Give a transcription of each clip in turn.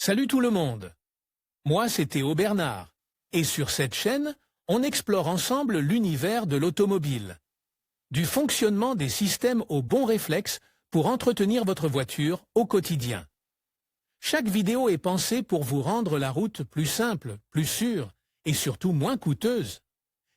Salut tout le monde. Moi, c'est Théo Bernard. Et sur cette chaîne, on explore ensemble l'univers de l'automobile. Du fonctionnement des systèmes aux bons réflexes pour entretenir votre voiture au quotidien. Chaque vidéo est pensée pour vous rendre la route plus simple, plus sûre et surtout moins coûteuse.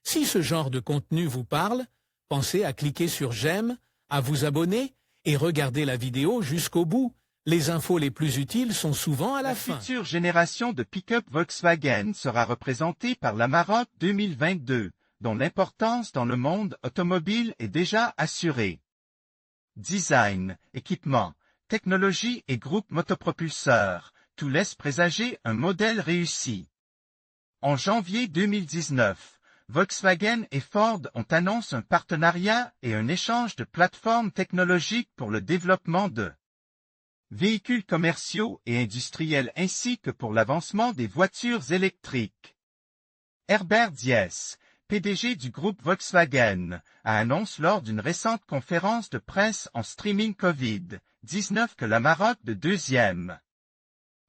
Si ce genre de contenu vous parle, pensez à cliquer sur j'aime, à vous abonner et regarder la vidéo jusqu'au bout. Les infos les plus utiles sont souvent à la fin. La future génération de pick-up Volkswagen sera représentée par l'Amarok 2022, dont l'importance dans le monde automobile est déjà assurée. Design, équipement, technologie et groupe motopropulseur, tout laisse présager un modèle réussi. En janvier 2019, Volkswagen et Ford ont annoncé un partenariat et un échange de plateformes technologiques pour le développement de véhicules commerciaux et industriels ainsi que pour l'avancement des voitures électriques. Herbert Diess, PDG du groupe Volkswagen, a annoncé lors d'une récente conférence de presse en streaming Covid-19 que l'Amarok de deuxième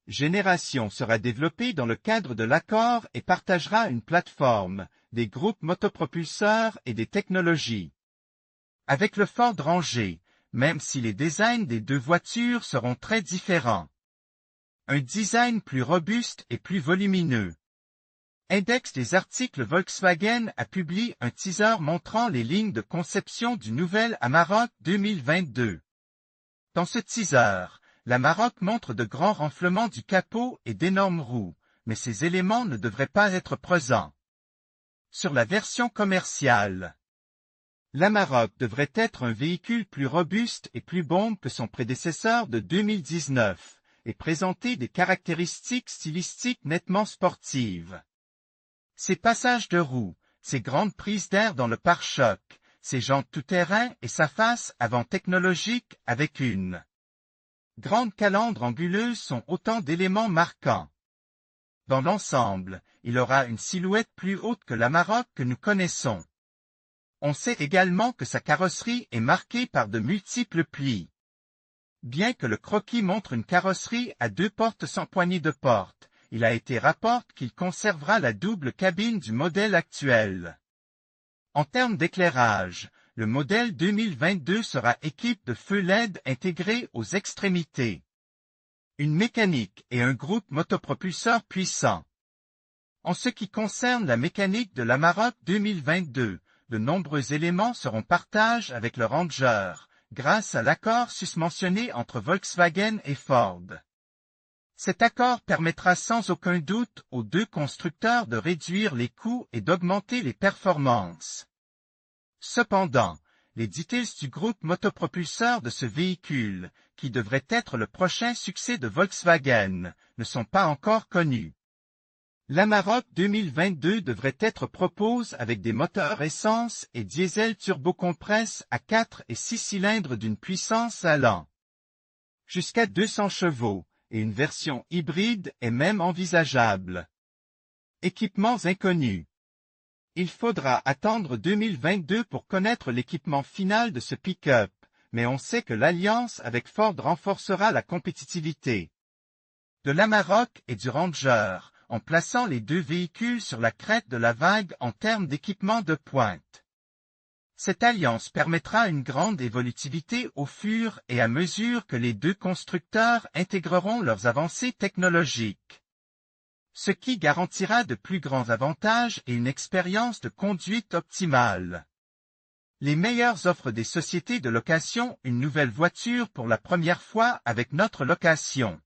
génération sera développée dans le cadre de l'accord et partagera une plateforme, des groupes motopropulseurs et des technologies. Avec le Ford Ranger, même si les designs des deux voitures seront très différents. Un design plus robuste et plus volumineux. Index des articles Volkswagen a publié un teaser montrant les lignes de conception du nouvel Amarok 2022. Dans ce teaser, l'Amarok montre de grands renflements du capot et d'énormes roues, mais ces éléments ne devraient pas être présents sur la version commerciale. L'Amarok devrait être un véhicule plus robuste et plus bombe que son prédécesseur de 2019, et présenter des caractéristiques stylistiques nettement sportives. Ses passages de roues, ses grandes prises d'air dans le pare-choc, ses jantes tout-terrain et sa face avant technologique avec une grande calandre anguleuse sont autant d'éléments marquants. Dans l'ensemble, il aura une silhouette plus haute que l'Amarok que nous connaissons. On sait également que sa carrosserie est marquée par de multiples plis. Bien que le croquis montre une carrosserie à deux portes sans poignée de porte, il a été rapporté qu'il conservera la double cabine du modèle actuel. En termes d'éclairage, le modèle 2022 sera équipé de feux LED intégrés aux extrémités. Une mécanique et un groupe motopropulseur puissant. En ce qui concerne la mécanique de l'Amarok 2022, de nombreux éléments seront partagés avec le Ranger, grâce à l'accord susmentionné entre Volkswagen et Ford. Cet accord permettra sans aucun doute aux deux constructeurs de réduire les coûts et d'augmenter les performances. Cependant, les details du groupe motopropulseur de ce véhicule, qui devrait être le prochain succès de Volkswagen, ne sont pas encore connus. L'Amarok 2022 devrait être proposé avec des moteurs essence et diesel turbocompresse à 4 et 6 cylindres d'une puissance allant jusqu'à 200 chevaux, et une version hybride est même envisageable. Équipements inconnus. Il faudra attendre 2022 pour connaître l'équipement final de ce pick-up, mais on sait que l'alliance avec Ford renforcera la compétitivité de l'Amarok et du Ranger, en plaçant les deux véhicules sur la crête de la vague en termes d'équipement de pointe. Cette alliance permettra une grande évolutivité au fur et à mesure que les deux constructeurs intégreront leurs avancées technologiques, ce qui garantira de plus grands avantages et une expérience de conduite optimale. Les meilleures offres des sociétés de location, une nouvelle voiture pour la première fois avec notre location.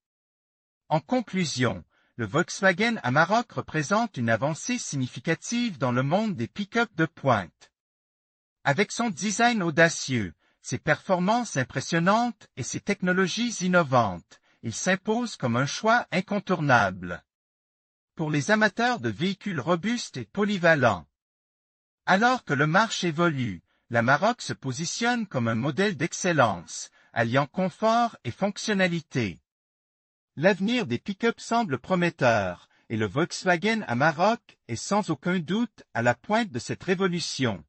En conclusion, le Volkswagen Amarok représente une avancée significative dans le monde des pick-up de pointe. Avec son design audacieux, ses performances impressionnantes et ses technologies innovantes, il s'impose comme un choix incontournable pour les amateurs de véhicules robustes et polyvalents. Alors que le marché évolue, l'Amarok se positionne comme un modèle d'excellence, alliant confort et fonctionnalité. L'avenir des pick-up semble prometteur, et le Volkswagen Amarok est sans aucun doute à la pointe de cette révolution.